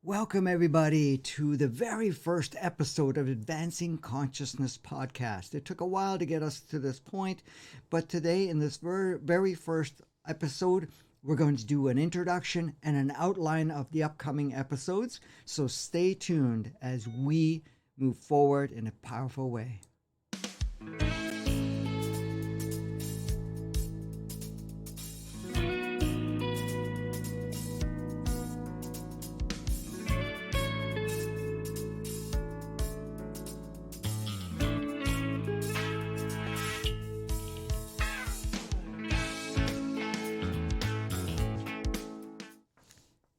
Welcome, everybody, to the very first episode of Advancing Consciousness podcast. It took a while to get us to this point, but today, in this very first episode, we're going to do an introduction and an outline of the upcoming episodes. So stay tuned as we move forward in a powerful way.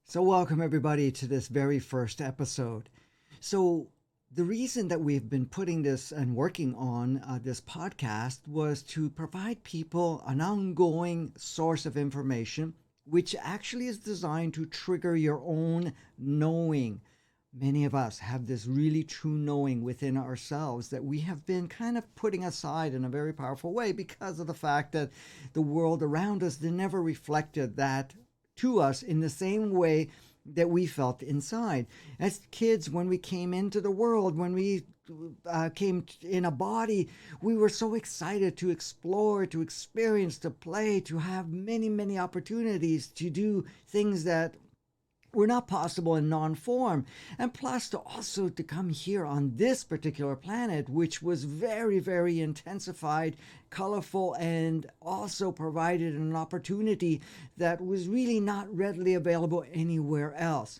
So welcome everybody to this very first episode. So the reason that we've been putting this and working on this podcast was to provide people an ongoing source of information which actually is designed to trigger your own knowing. Many of us have this really true knowing within ourselves that we have been kind of putting aside in a very powerful way because of the fact that the world around us, they never reflected that to us in the same way that we felt inside. As kids, when we came into the world, when we came in a body, we were so excited to explore, to experience, to play, to have many, many opportunities to do things that were not possible in non-form, and plus to come here on this particular planet, which was very, very intensified, colorful, and also provided an opportunity that was really not readily available anywhere else.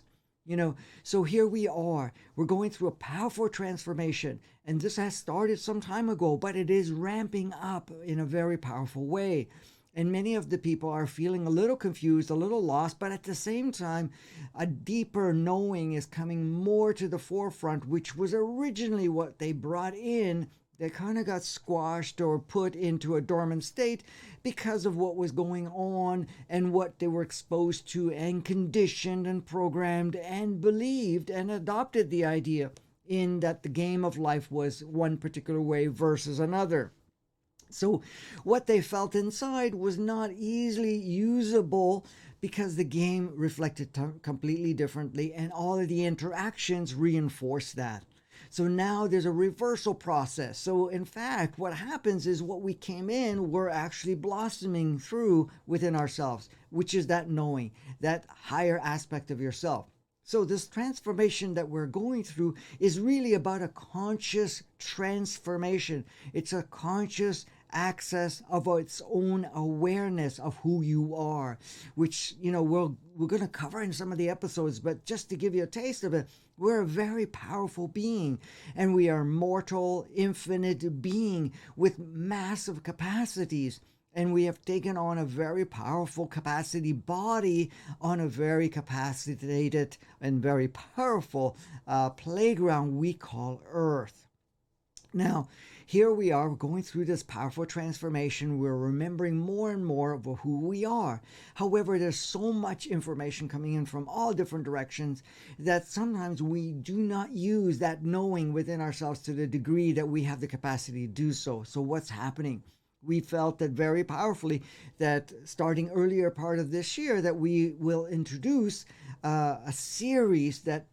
So here we are. We're going through a powerful transformation, and this has started some time ago, but it is ramping up in a very powerful way. And many of the people are feeling a little confused, a little lost, but at the same time, a deeper knowing is coming more to the forefront, which was originally what they brought in. They kind of got squashed or put into a dormant state because of what was going on and what they were exposed to and conditioned and programmed and believed and adopted the idea in that the game of life was one particular way versus another. So what they felt inside was not easily usable because the game reflected completely differently, and all of the interactions reinforced that. So now there's a reversal process. So in fact, what happens is what we came in, we're actually blossoming through within ourselves, which is that knowing, that higher aspect of yourself. So this transformation that we're going through is really about a conscious transformation. It's a conscious access of its own awareness of who you are, which, we're going to cover in some of the episodes, but just to give you a taste of it, we're a very powerful being, and we are a mortal, infinite being with massive capacities. And we have taken on a very powerful capacity body on a very capacitated and very powerful playground we call Earth. Now, here we are going through this powerful transformation. We're remembering more and more of who we are. However, there's so much information coming in from all different directions that sometimes we do not use that knowing within ourselves to the degree that we have the capacity to do so. So what's happening? We felt that very powerfully that starting earlier part of this year that we will introduce a series that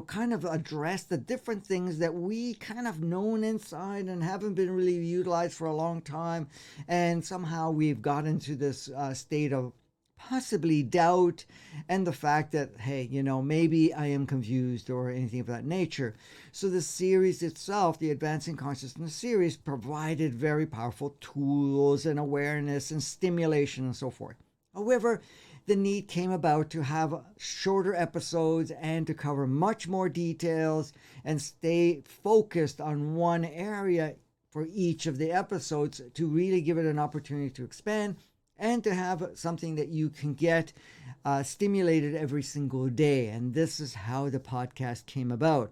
kind of address the different things that we kind of known inside and haven't been really utilized for a long time, and somehow we've got into this state of possibly doubt and the fact that, hey, maybe I am confused or anything of that nature. So the series itself, the Advancing Consciousness series, provided very powerful tools and awareness and stimulation and so forth. However, the need came about to have shorter episodes and to cover much more details and stay focused on one area for each of the episodes to really give it an opportunity to expand and to have something that you can get stimulated every single day. And this is how the podcast came about.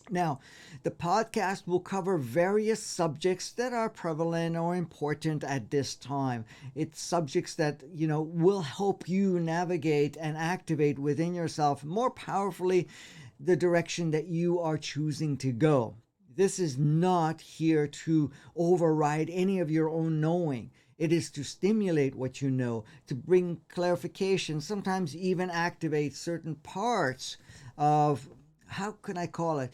Now, the podcast will cover various subjects that are prevalent or important at this time. It's subjects that, will help you navigate and activate within yourself more powerfully the direction that you are choosing to go. This is not here to override any of your own knowing. It is to stimulate what you know, to bring clarification, sometimes even activate certain parts of, how can I call it?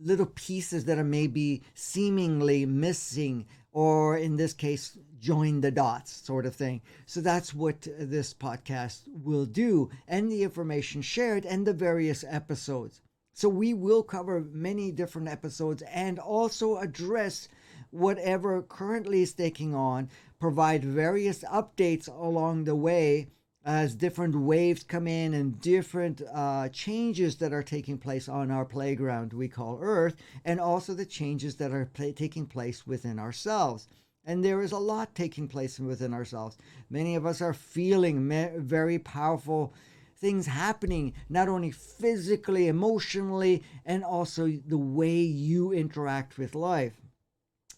Little pieces that are maybe seemingly missing, or in this case, join the dots sort of thing. So that's what this podcast will do, and the information shared and the various episodes. So we will cover many different episodes and also address whatever currently is taking on, provide various updates along the way as different waves come in and different changes that are taking place on our playground we call Earth, and also the changes that are taking place within ourselves. And there is a lot taking place within ourselves. Many of us are feeling very powerful things happening, not only physically, emotionally, and also the way you interact with life.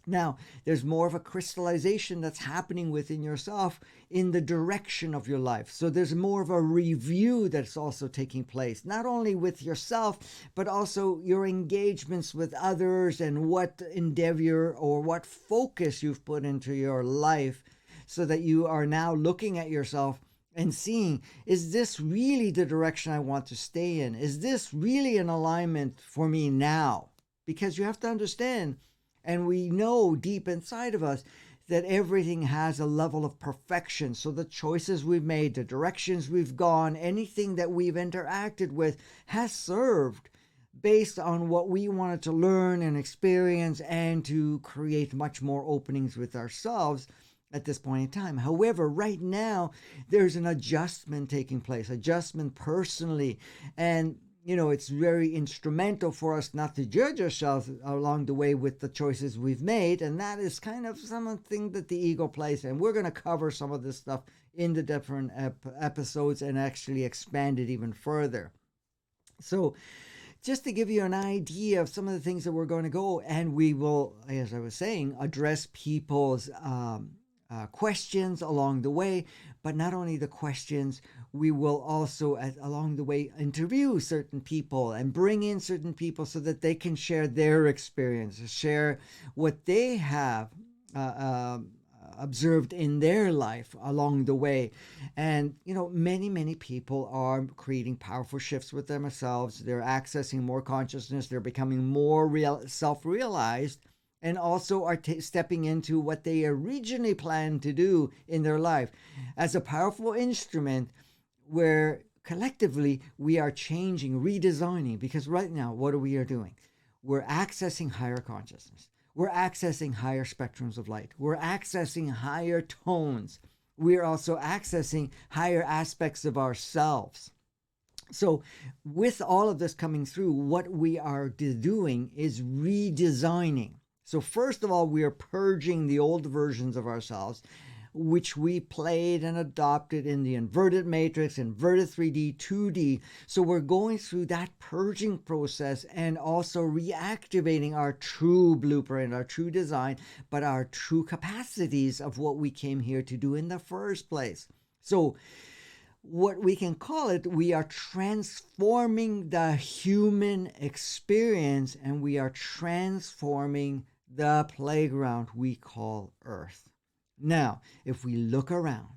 Now, there's more of a crystallization that's happening within yourself in the direction of your life. So there's more of a review that's also taking place, not only with yourself, but also your engagements with others and what endeavor or what focus you've put into your life, so that you are now looking at yourself and seeing, is this really the direction I want to stay in? Is this really an alignment for me now? Because you have to understand, and we know deep inside of us, that everything has a level of perfection. So the choices we've made, the directions we've gone, anything that we've interacted with has served based on what we wanted to learn and experience, and to create much more openings with ourselves at this point in time. However, right now, there's an adjustment taking place, adjustment personally. And it's very instrumental for us not to judge ourselves along the way with the choices we've made. And that is kind of something that the ego plays. And we're going to cover some of this stuff in the different episodes and actually expand it even further. So just to give you an idea of some of the things that we're going to go, and we will, as I was saying, address people's questions along the way. But not only the questions, we will also along the way interview certain people and bring in certain people so that they can share their experiences, share what they have observed in their life along the way. And many people are creating powerful shifts with themselves. They're accessing more consciousness, they're becoming more self-realized, and also are stepping into what they originally planned to do in their life as a powerful instrument, where collectively we are changing, redesigning. Because right now, what are we doing? We're accessing higher consciousness. We're accessing higher spectrums of light. We're accessing higher tones. We're also accessing higher aspects of ourselves. So with all of this coming through, what we are doing is redesigning. So first of all, we are purging the old versions of ourselves, which we played and adopted in the inverted matrix, inverted 3D, 2D. So we're going through that purging process and also reactivating our true blueprint, our true design, but our true capacities of what we came here to do in the first place. So what we can call it, we are transforming the human experience, and we are transforming the playground we call Earth. Now, if we look around,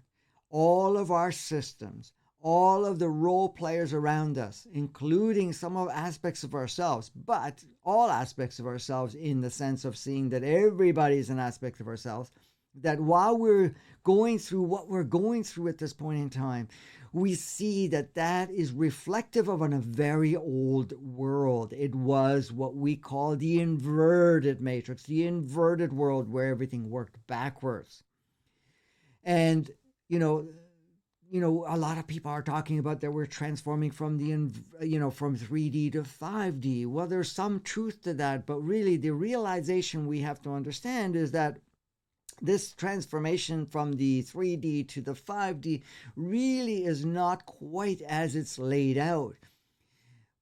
all of our systems, all of the role players around us, including some of aspects of ourselves, but all aspects of ourselves in the sense of seeing that everybody is an aspect of ourselves, that while we're going through what we're going through at this point in time, we see that that is reflective of a very old world. It was what we call the inverted matrix, the inverted world where everything worked backwards. And, a lot of people are talking about that we're transforming from from 3D to 5D. Well, there's some truth to that, but really the realization we have to understand is that this transformation from the 3D to the 5D really is not quite as it's laid out.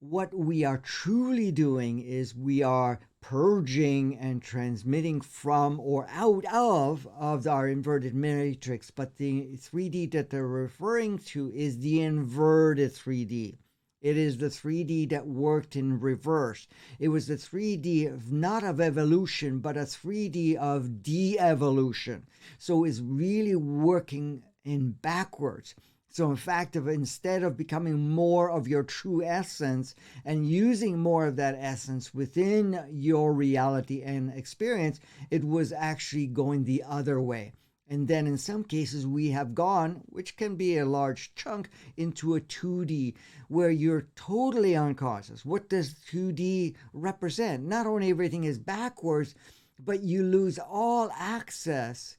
What we are truly doing is we are purging and transmitting from or out of our inverted matrix. But the 3D that they're referring to is the inverted 3D. It is the 3D that worked in reverse. It was the 3D of not of evolution, but a 3D of de-evolution. So it's really working in backwards. So, in fact, instead of becoming more of your true essence and using more of that essence within your reality and experience, it was actually going the other way. And then in some cases, we have gone, which can be a large chunk, into a 2D where you're totally unconscious. What does 2D represent? Not only everything is backwards, but you lose all access,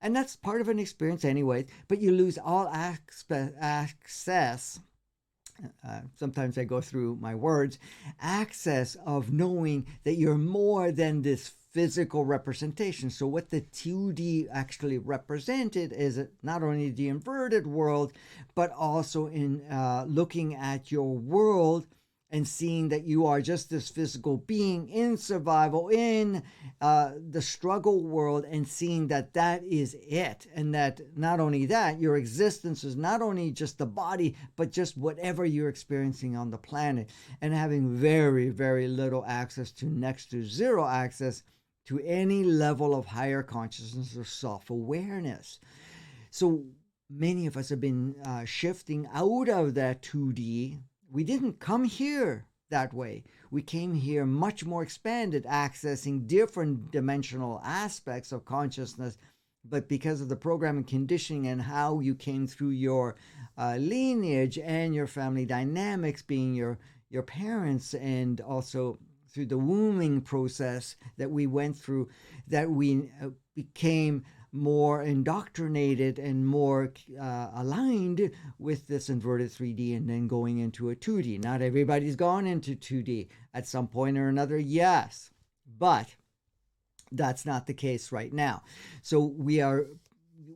and that's part of an experience anyway, but you lose all access. Sometimes I go through my words, access of knowing that you're more than this physical representation. So what the 2D actually represented is not only the inverted world, but also in looking at your world and seeing that you are just this physical being in survival, in the struggle world, and seeing that that is it. And that not only that, your existence is not only just the body, but just whatever you're experiencing on the planet, and having very, very little access to next to zero access to any level of higher consciousness or self-awareness. So many of us have been shifting out of that 2D. We didn't come here that way. We came here much more expanded, accessing different dimensional aspects of consciousness. But because of the programming conditioning and how you came through your lineage and your family dynamics, being your parents, and also through the wombing process that we went through, that we became more indoctrinated and more aligned with this inverted 3D, and then going into a 2D. Not everybody's gone into 2D at some point or another, yes, but that's not the case right now. So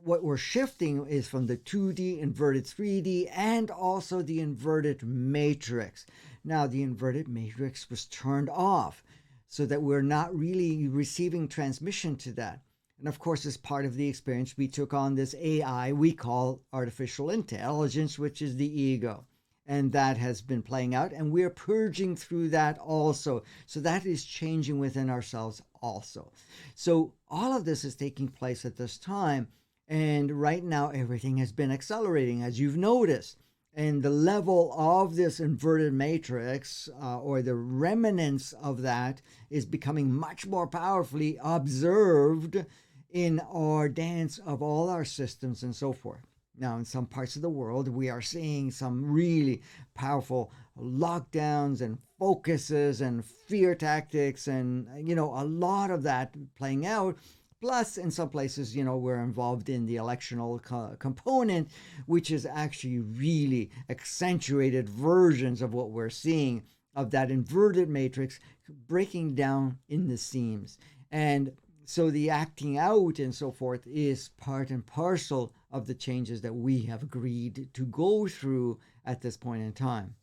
what we're shifting is from the 2D, inverted 3D, and also the inverted matrix. Now, the inverted matrix was turned off so that we're not really receiving transmission to that. And of course, as part of the experience, we took on this AI we call artificial intelligence, which is the ego. And that has been playing out, and we're purging through that also. So that is changing within ourselves also. So all of this is taking place at this time. And right now, everything has been accelerating, as you've noticed. And the level of this inverted matrix, or the remnants of that, is becoming much more powerfully observed in our dance of all our systems and so forth. Now, in some parts of the world, we are seeing some really powerful lockdowns and focuses and fear tactics, and, a lot of that playing out. Plus, in some places, we're involved in the electional component, which is actually really accentuated versions of what we're seeing of that inverted matrix breaking down in the seams. And so the acting out and so forth is part and parcel of the changes that we have agreed to go through at this point in time.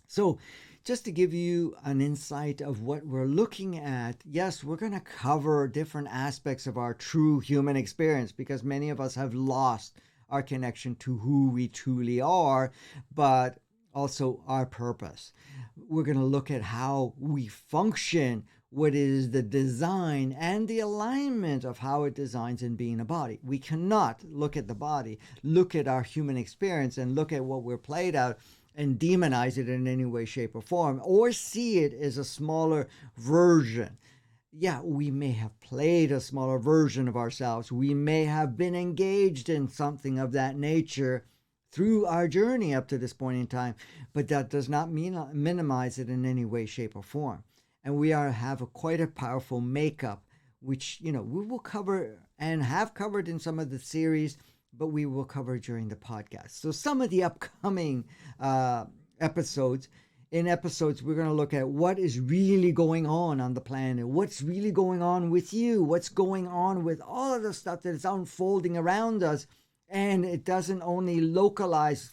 So just to give you an insight of what we're looking at, yes, we're going to cover different aspects of our true human experience, because many of us have lost our connection to who we truly are, but also our purpose. We're going to look at how we function, what is the design and the alignment of how it designs in being a body. We cannot look at the body, look at our human experience, and look at what we're played out and demonize it in any way, shape, or form, or see it as a smaller version. Yeah, we may have played a smaller version of ourselves. We may have been engaged in something of that nature through our journey up to this point in time, but that does not minimize it in any way, shape, or form. And we have quite a powerful makeup, which, we will cover and have covered in some of the series, but we will cover during the podcast. So some of the upcoming episodes, we're going to look at what is really going on the planet, what's really going on with you, what's going on with all of the stuff that is unfolding around us. And it doesn't only localize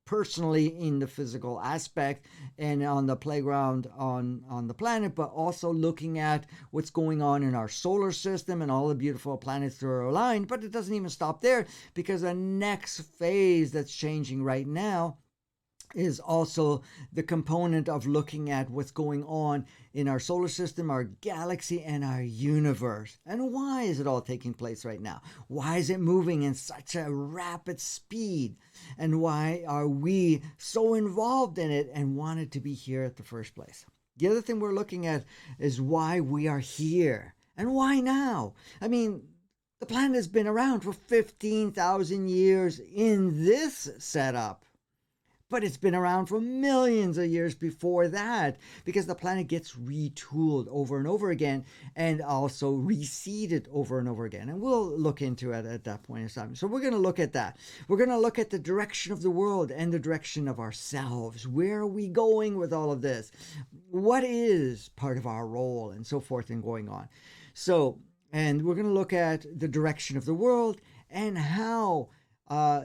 personally in the physical aspect and on the playground on the planet, but also looking at what's going on in our solar system and all the beautiful planets that are aligned. But it doesn't even stop there, because the next phase that's changing right now is also the component of looking at what's going on in our solar system, our galaxy, and our universe. And why is it all taking place right now? Why is it moving in such a rapid speed? And why are we so involved in it and wanted to be here at the first place? The other thing we're looking at is why we are here. And why now? I mean, the planet has been around for 15,000 years in this setup. But it's been around for millions of years before that, because the planet gets retooled over and over again and also reseeded over and over again. And we'll look into it at that point in time. So we're going to look at that. We're going to look at the direction of the world and the direction of ourselves. Where are we going with all of this? What is part of our role and so forth and going on? So, and we're going to look at the direction of the world and how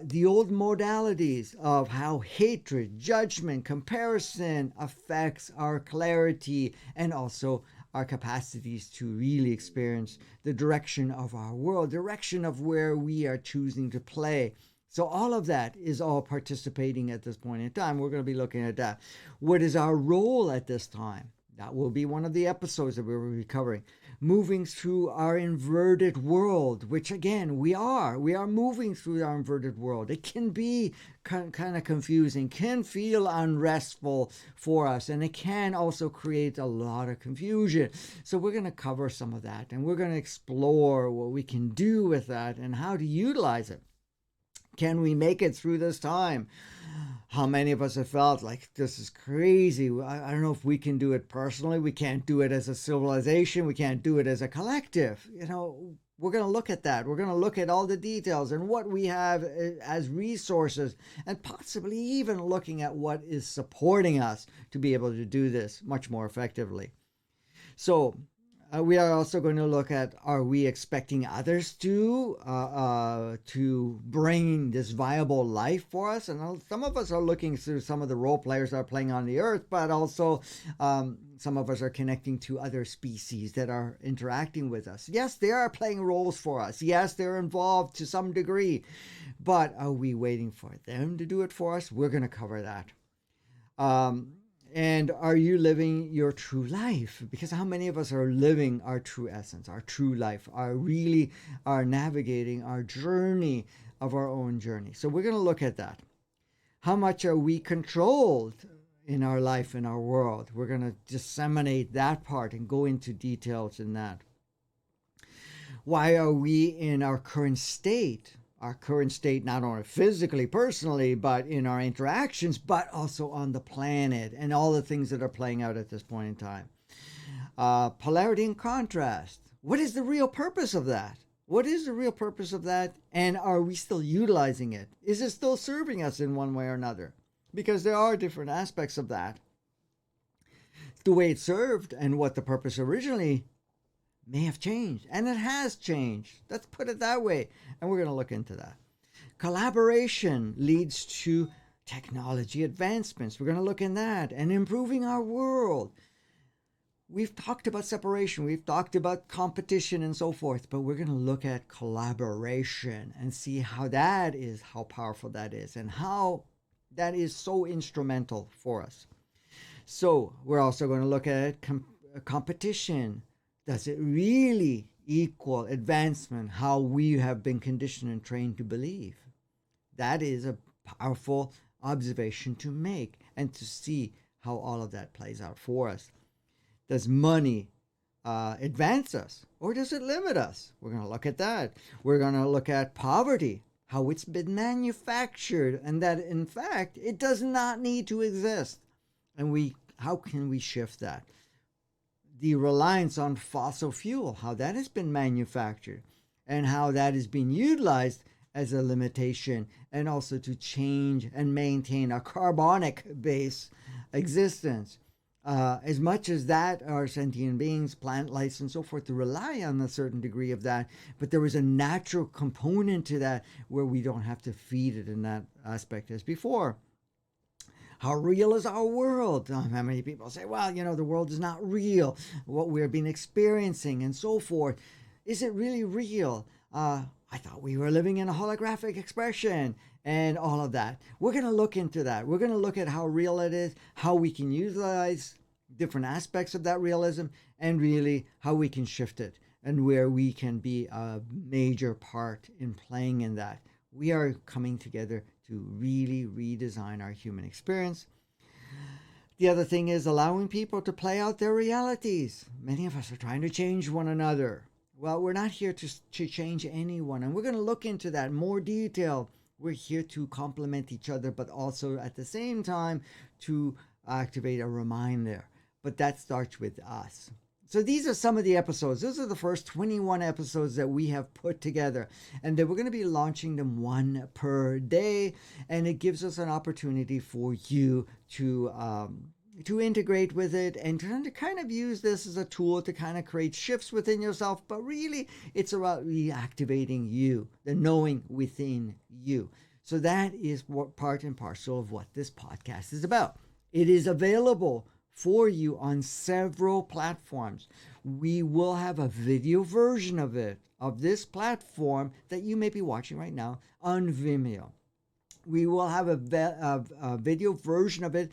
the old modalities of how hatred, judgment, comparison affects our clarity and also our capacities to really experience the direction of our world, direction of where we are choosing to play. So all of that is all participating at this point in time. We're going to be looking at that. What is our role at this time? That will be one of the episodes that we will be covering. Moving through our inverted world, which again, we are moving through our inverted world. It can be kind of confusing, can feel unrestful for us, and it can also create a lot of confusion. So we're going to cover some of that, and we're going to explore what we can do with that and how to utilize it. Can we make it through this time? How many of us have felt like this is crazy? I don't know if we can do it personally. We can't do it as a civilization. We can't do it as a collective. You know, we're going to look at that. We're going to look at all the details and what we have as resources, and possibly even looking at what is supporting us to be able to do this much more effectively. So, we are also going to look at, are we expecting others to bring this viable life for us? And some of us are looking through some of the role players that are playing on the earth, but also some of us are connecting to other species that are interacting with us. Yes, they are playing roles for us. Yes, they're involved to some degree, but are we waiting for them to do it for us? We're going to cover that. And are you living your true life? Because how many of us are living our true essence, our true life, are navigating our journey of our own journey? So we're going to look at that. How much are we controlled in our life, in our world? We're going to disseminate that part and go into details in that. Why are we in our current state? Our current state, not only physically, personally, but in our interactions, but also on the planet and all the things that are playing out at this point in time. Polarity and contrast. What is the real purpose of that? What is the real purpose of that? And are we still utilizing it? Is it still serving us in one way or another? Because there are different aspects of that. The way it served and what the purpose originally may have changed, and it has changed. Let's put it that way, and we're going to look into that. Collaboration leads to technology advancements. We're going to look in that and improving our world. We've talked about separation, we've talked about competition and so forth, but we're going to look at collaboration and see how powerful that is, and how that is so instrumental for us. So we're also going to look at competition. Does it really equal advancement, how we have been conditioned and trained to believe? That is a powerful observation to make and to see how all of that plays out for us. Does money advance us, or does it limit us? We're going to look at that. We're going to look at poverty, how it's been manufactured, and that in fact it does not need to exist. And how can we shift that? The reliance on fossil fuel, how that has been manufactured, and how that is being utilized as a limitation, and also to change and maintain a carbonic base existence. As much as that our sentient beings, plant life, and so forth, to rely on a certain degree of that, but there is a natural component to that where we don't have to feed it in that aspect as before. How real is our world? How many people say, well, the world is not real, what we've been experiencing and so forth. Is it really real? How I thought we were living in a holographic expression and all of that. We're going to look into that. We're going to look at how real it is, how we can utilize different aspects of that realism, and really how we can shift it and where we can be a major part in playing in that. We are coming together to really redesign our human experience. The other thing is allowing people to play out their realities. Many of us are trying to change one another. Well, we're not here to change anyone, and we're going to look into that in more detail. We're here to complement each other, but also at the same time to activate a reminder. But that starts with us. So these are some of the episodes. Those are the first 21 episodes that we have put together. And then we're going to be launching them one per day. And it gives us an opportunity for you to integrate with it and to kind of use this as a tool to kind of create shifts within yourself. But really, it's about reactivating you, the knowing within you. So that is what part and parcel of what this podcast is about. It is available for you on several platforms. We will have a video version of it, of this platform that you may be watching right now on Vimeo. We will have a video version of it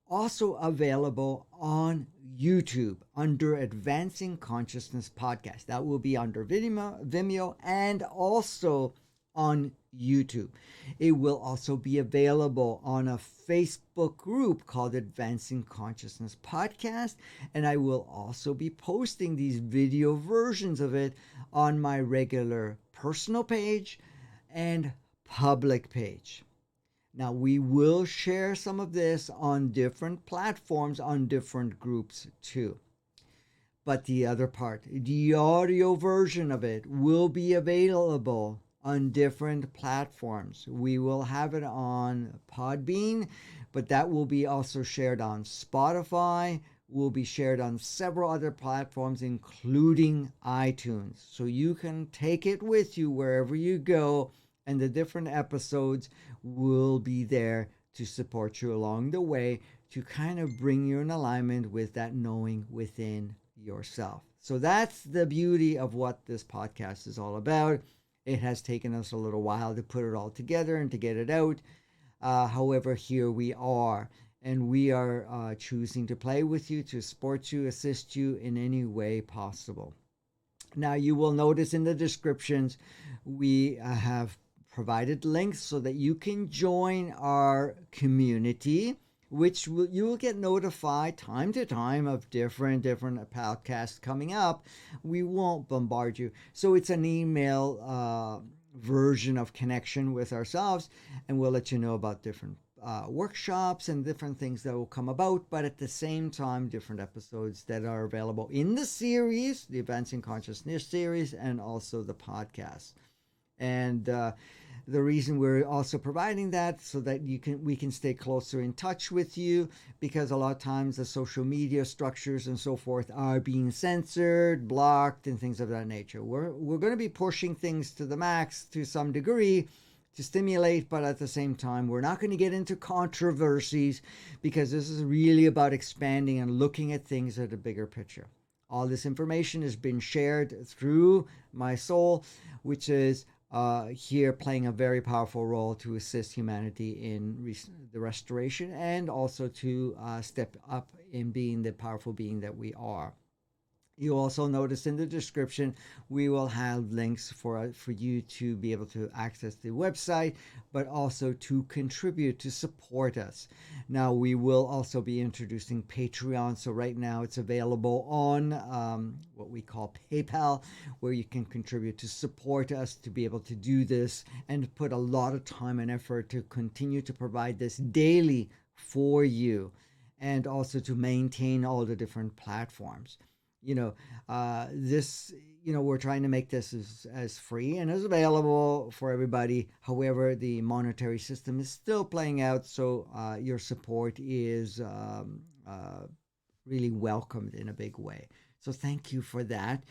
also available on YouTube under Advancing Consciousness Podcast. That will be under Vimeo and also on YouTube. It will also be available on a Facebook group called Advancing Consciousness Podcast, and I will also be posting these video versions of it on my regular personal page and public page. Now, we will share some of this on different platforms, on different groups too. But the other part, the audio version of it, will be available on different platforms. We will have it on Podbean, but that will be also shared on Spotify, will be shared on several other platforms, including iTunes. So you can take it with you wherever you go, and the different episodes will be there to support you along the way to kind of bring you in alignment with that knowing within yourself. So that's the beauty of what this podcast is all about. It has taken us a little while to put it all together and to get it out. However, here we are, and we are choosing to play with you, to support you, assist you in any way possible. Now, you will notice in the descriptions, we have provided links so that you can join our community, which you will get notified time to time of different podcasts coming up. We won't bombard you. So it's an email version of connection with ourselves, and we'll let you know about different workshops and different things that will come about, but at the same time, different episodes that are available in the series, the Advancing Consciousness series, and also the podcast. And the reason we're also providing that so that we can stay closer in touch with you, because a lot of times the social media structures and so forth are being censored, blocked, and things of that nature. We're going to be pushing things to the max to some degree to stimulate, but at the same time, we're not going to get into controversies, because this is really about expanding and looking at things at a bigger picture. All this information has been shared through my soul, which is here playing a very powerful role to assist humanity in the restoration, and also to step up in being the powerful being that we are. You also notice in the description, we will have links for you to be able to access the website, but also to contribute, to support us. Now, we will also be introducing Patreon. So right now it's available on what we call PayPal, where you can contribute to support us to be able to do this and put a lot of time and effort to continue to provide this daily for you, and also to maintain all the different platforms. We're trying to make this as free and as available for everybody. However, the monetary system is still playing out, so your support is really welcomed in a big way. So thank you for that.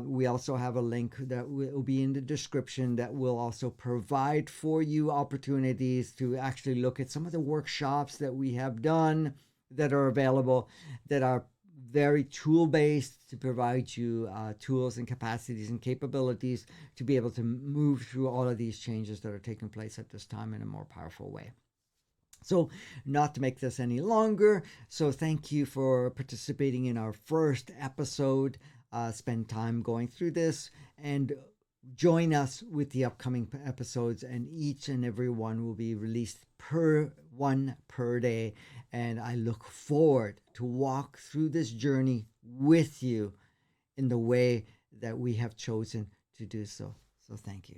We also have a link that will be in the description that will also provide for you opportunities to actually look at some of the workshops that we have done that are available, that are very tool based to provide you tools and capacities and capabilities to be able to move through all of these changes that are taking place at this time in a more powerful way. So, not to make this any longer, so thank you for participating in our first episode. Spend time going through this and join us with the upcoming episodes, and each and every one will be released per day. And I look forward to walk through this journey with you in the way that we have chosen to do so. So, thank you.